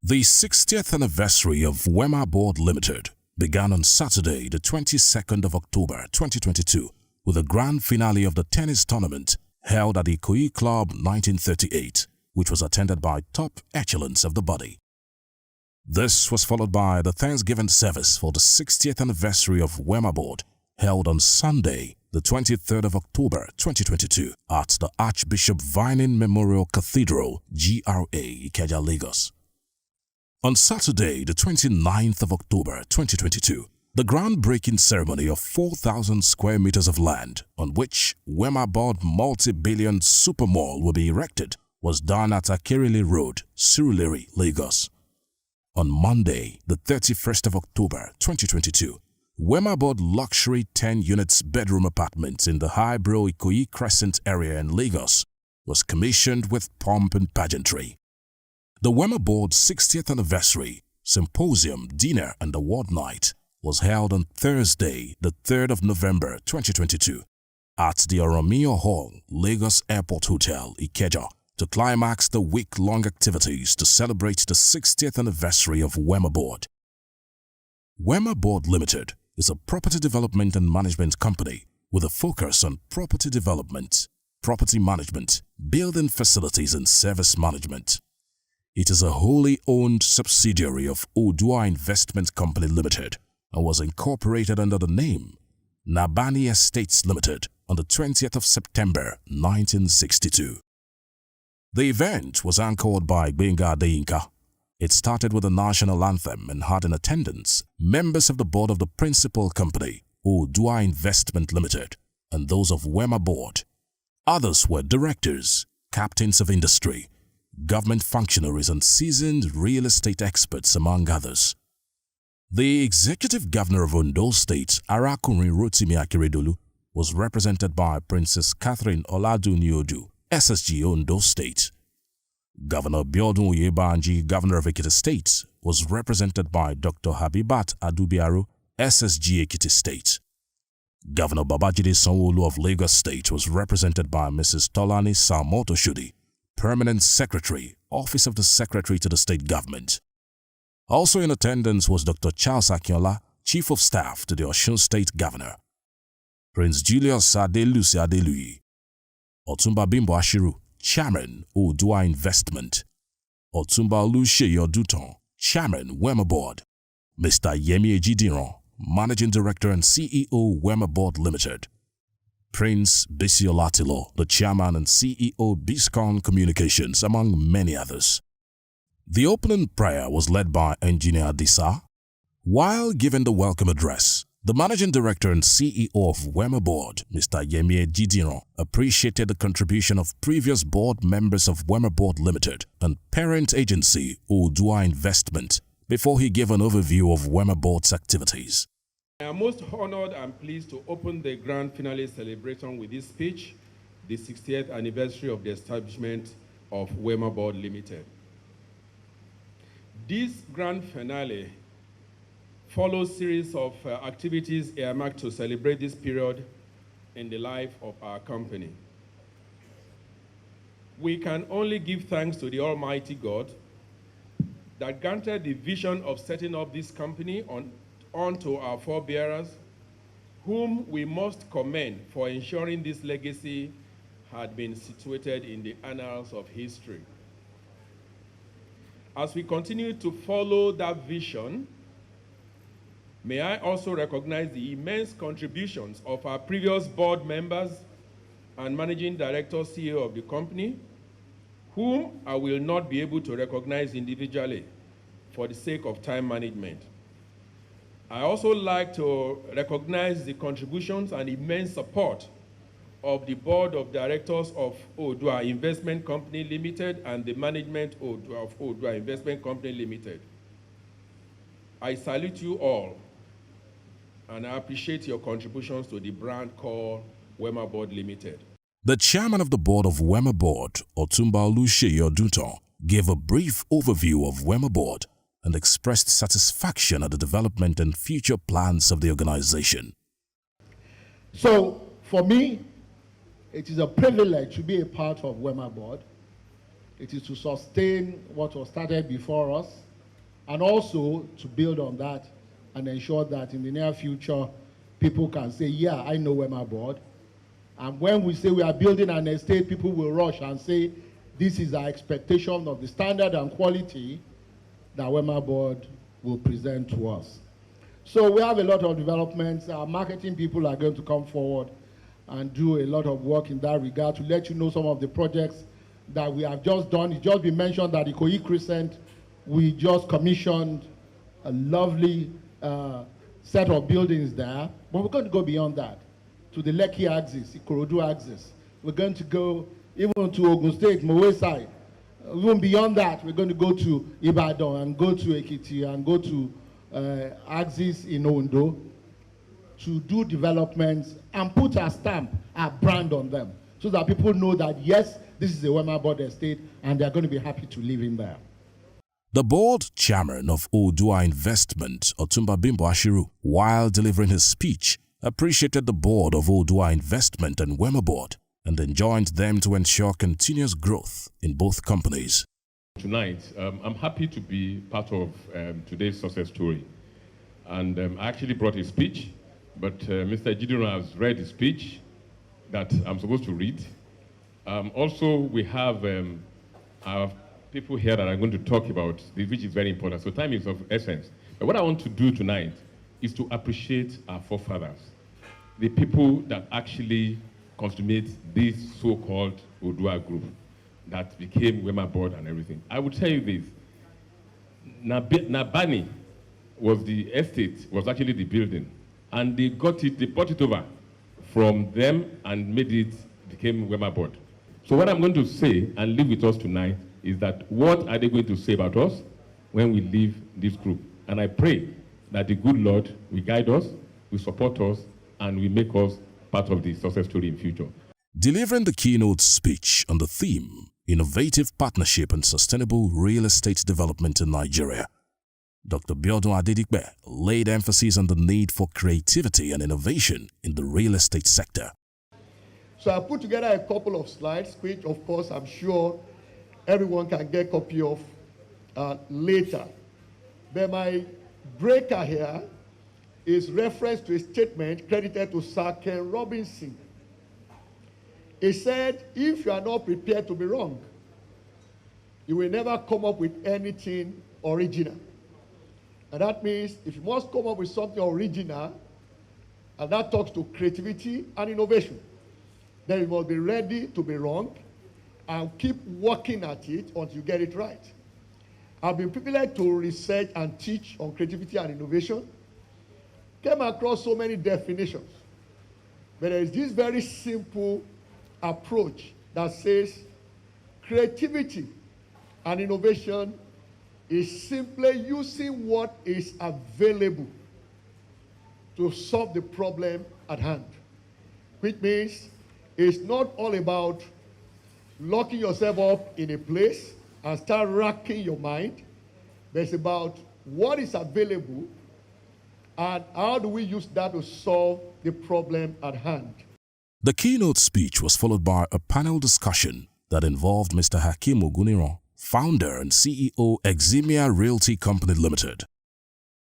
The 60th anniversary of Wemabod Limited began on Saturday, the 22nd of October 2022, with a grand finale of the tennis tournament held at the Ikoyi Club 1938, which was attended by top echelons of the body. This was followed by the Thanksgiving service for the 60th anniversary of Wemabod, held on Sunday, the 23rd of October 2022, at the Archbishop Vining Memorial Cathedral, GRA, Ikeja, Lagos. On Saturday, the 29th of October 2022, the groundbreaking ceremony of 4,000 square meters of land on which Wemabod multi-billion supermall will be erected was done at Akerele Road, Surulere, Lagos. On Monday, the 31st of October 2022, Wemabod luxury 10 units bedroom apartment in the Highbrow Ikoyi Crescent area in Lagos was commissioned with pomp and pageantry. The Wemabod 60th anniversary symposium, dinner and award night was held on Thursday, the 3rd of November 2022 at the Oromio Hall, Lagos Airport Hotel, Ikeja, to climax the week-long activities to celebrate the 60th anniversary of Wemabod. Wemabod Limited is a property development and management company with a focus on property development, property management, building facilities and service management. It is a wholly owned subsidiary of Odua Investment Company Limited and was incorporated under the name Nabani Estates Limited on the 20th of September 1962. The event was anchored by Gbenga Adeyinka. It started with the national anthem and had in attendance members of the board of the principal company, Odua Investment Limited, and those of Wemabod. Others were directors, captains of industry, government functionaries and seasoned real estate experts, among others. The executive governor of Ondo State, Arakunrin Rotimi Akeredolu, was represented by Princess Catherine Oladuniodu, SSG Ondo State. Governor Biodun Oyebanji, governor of Ekiti State, was represented by Dr. Habibat Adubiaro, SSG Ekiti State. Governor Babajide Sanwo-Olu of Lagos State was represented by Mrs. Tolani Salmoto-Shudi, Permanent Secretary, Office of the Secretary to the State Government. Also in attendance was Dr. Charles Akinola, Chief of Staff to the Osun State Governor. Prince Julius Adelusi Adeluyi, Otumba Bimbo Ashiru, Chairman, Odua Investment, Otumba Oluseyi Oduton, Chairman, Wemabod, Mr. Yemi Ejidiran, Managing Director and CEO, Wemabod Limited, Prince Bisi Olatilo, the Chairman and CEO, Biscon Communications, among many others. The opening prayer was led by Engineer Disa. While giving the welcome address, the Managing Director and CEO of Wemabod, Mr. Yemi Ejidiran, appreciated the contribution of previous board members of Wemabod Limited and parent agency, Odua Investment, before he gave an overview of Wemabod's activities. I am most honored and pleased to open the grand finale celebration with this speech, the 60th anniversary of the establishment of Wemabod Limited. This grand finale follows a series of activities earmarked to celebrate this period in the life of our company. We can only give thanks to the Almighty God that granted the vision of setting up this company onto our forebearers, whom we must commend for ensuring this legacy had been situated in the annals of history. As we continue to follow that vision, may I also recognize the immense contributions of our previous board members and managing director, CEO of the company, whom I will not be able to recognize individually for the sake of time management. I also like to recognize the contributions and immense support of the board of directors of Odua Investment Company Limited and the management of Odua Investment Company Limited. I salute you all, and I appreciate your contributions to the brand called Wemabod Limited. The chairman of the board of Wemabod, Otumba Oluseyi Oduton, gave a brief overview of Wemabod and expressed satisfaction at the development and future plans of the organization. So, for me, it is a privilege to be a part of Wemabod. It is to sustain what was started before us and also to build on that and ensure that in the near future, people can say, yeah, I know Wemabod. And when we say we are building an estate, people will rush and say, this is our expectation of the standard and quality that Wemabod will present to us. So we have a lot of developments. Our marketing people are going to come forward and do a lot of work in that regard to let you know some of the projects that we have just done. It's just been mentioned that the Ikoyi Crescent, we just commissioned a lovely set of buildings there, but we're going to go beyond that to the Lekki axis, Ikorodu axis. We're going to go even to Ogun State, Mowe side. Even beyond that, we're going to go to Ibadan and go to Ekiti and go to axis in Ondo to do developments and put a stamp, a brand on them, so that people know that, yes, this is a Wemabod estate and they're going to be happy to live in there. The board chairman of Odua Investment, Otumba Bimbo Ashiru, while delivering his speech, appreciated the board of Odua Investment and Wemabod and enjoined them to ensure continuous growth in both companies. Tonight, I'm happy to be part of today's success story. And I actually brought a speech, but Mr. Gideon has read the speech that I'm supposed to read. Also, we have our people here that are going to talk about this, which is very important. So time is of essence. But what I want to do tonight is to appreciate our forefathers, the people that actually consummate this so-called Odua group that became Wemabod and everything. I will tell you this. Nabani was the estate, was actually the building. And they bought it over from them and made it, became Wemabod. So what I'm going to say and leave with us tonight is that what are they going to say about us when we leave this group? And I pray that the good Lord will guide us, will support us, and will make us part of the success story in future. Delivering the keynote speech on the theme, Innovative Partnership and Sustainable Real Estate Development in Nigeria, Dr. Biodun Adedikbe laid emphasis on the need for creativity and innovation in the real estate sector. So I put together a couple of slides, which of course I'm sure everyone can get a copy of later. But my breaker here is reference to a statement credited to Sir Ken Robinson. He said, if you are not prepared to be wrong, you will never come up with anything original. And that means if you must come up with something original, and that talks to creativity and innovation, then you must be ready to be wrong and keep working at it until you get it right. I've been privileged to research and teach on creativity and innovation. Came across so many definitions. But there is this very simple approach that says creativity and innovation is simply using what is available to solve the problem at hand. Which means it's not all about locking yourself up in a place and start racking your mind, but it's about what is available and how do we use that to solve the problem at hand. The keynote speech was followed by a panel discussion that involved Mr. Hakeem Oguniran, founder and CEO, Eximia Realty Company Limited,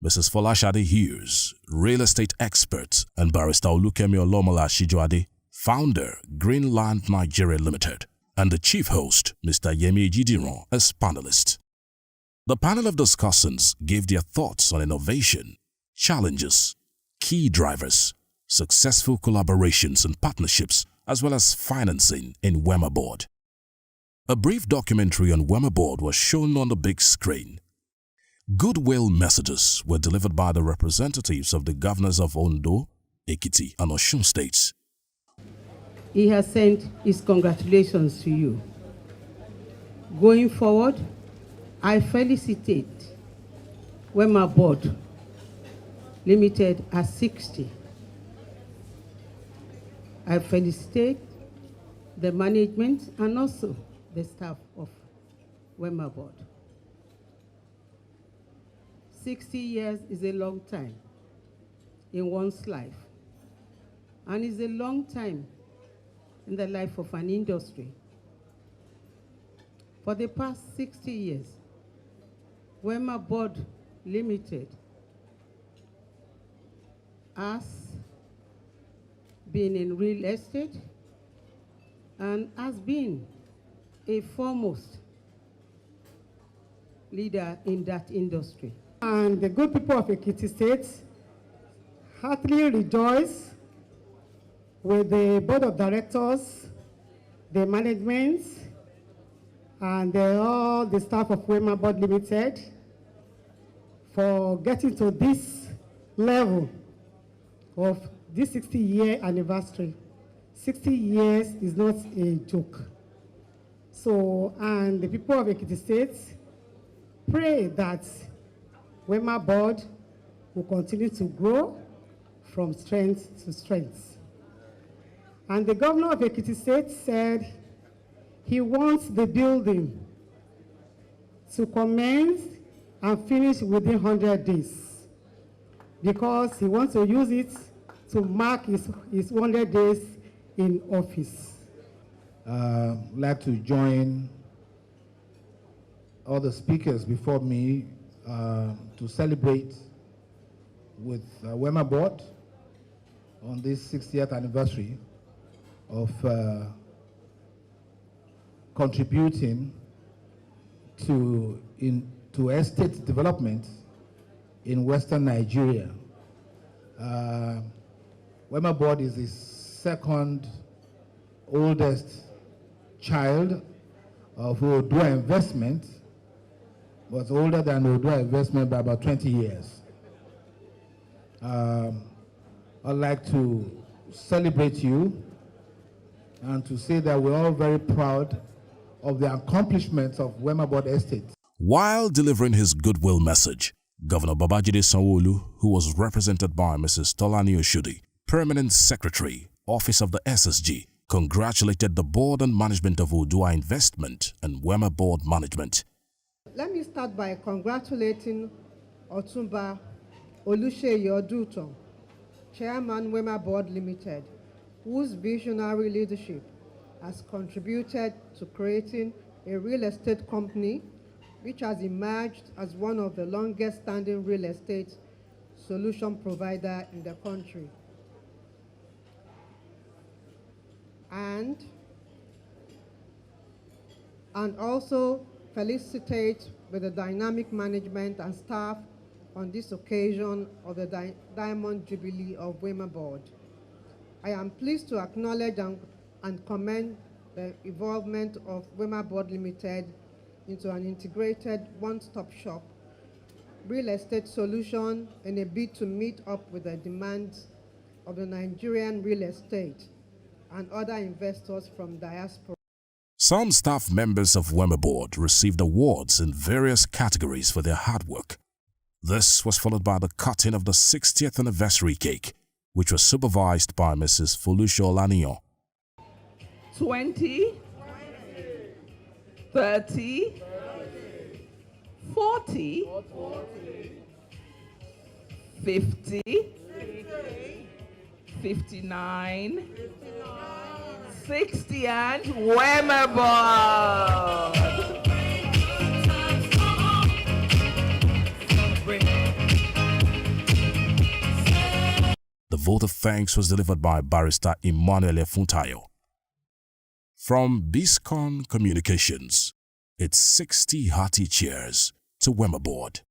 Mrs. Folashade Hughes, real estate expert, and Barrister Olukemi Olomola Shijoade, founder, Greenland Nigeria Limited, and the chief host, Mr. Yemi Gidiron, as panelists. The panel of discussants gave their thoughts on innovation, challenges, key drivers, successful collaborations and partnerships, as well as financing in Wemabod. A brief documentary on Wemabod was shown on the big screen. Goodwill messages were delivered by the representatives of the governors of Ondo, Ekiti, and Osun states. He has sent his congratulations to you. Going forward, I felicitate Wemabod Limited at 60. I felicitate the management and also the staff of Wemabod. 60 years is a long time in one's life, and is a long time in the life of an industry. For the past 60 years, Wemabod Limited has been in real estate and has been a foremost leader in that industry. And the good people of Ekiti State heartily rejoice with the board of directors, the management, and all the staff of Wemabod Limited for getting to this level of this 60-year anniversary. 60 years is not a joke. So, and the people of Ekiti State pray that Wemabod will continue to grow from strength to strength. And the governor of Ekiti State said he wants the building to commence and finish within 100 days because he wants to use it to mark his 100 days in office. I'd like to join all the speakers before me to celebrate with Wemabod on this 60th anniversary of contributing to estate development in Western Nigeria. Wemabod is the second oldest child of Odua Investment, was older than Odua Investment by about 20 years. I'd like to celebrate you and to say that we're all very proud of the accomplishments of Wemabod Estate. While delivering his goodwill message, Governor Babajide Sanwo-Olu, who was represented by Mrs. Tolani Oshodi, Permanent Secretary, Office of the SSG, congratulated the board and management of Odua Investment and Wemabod Management. Let me start by congratulating Otumba Oluseyi Oduton, Chairman Wemabod Limited, whose visionary leadership has contributed to creating a real estate company which has emerged as one of the longest standing real estate solution provider in the country. And also felicitate with the dynamic management and staff on this occasion of the Diamond Jubilee of Wemabod. I am pleased to acknowledge and commend the involvement of Wemabod Limited into an integrated one-stop shop real estate solution in a bid to meet up with the demands of the Nigerian real estate and other investors from diaspora. Some staff members of Wemabod received awards in various categories for their hard work. This was followed by the cutting of the 60th anniversary cake, which was supervised by Mrs. Folusho Olaniyan. 20, 30, 40, 50, 59, 60, and Wemabod. The vote of thanks was delivered by Barrister Emmanuel Funtayo. From Biscon Communications, it's 60 hearty cheers to Wemabod.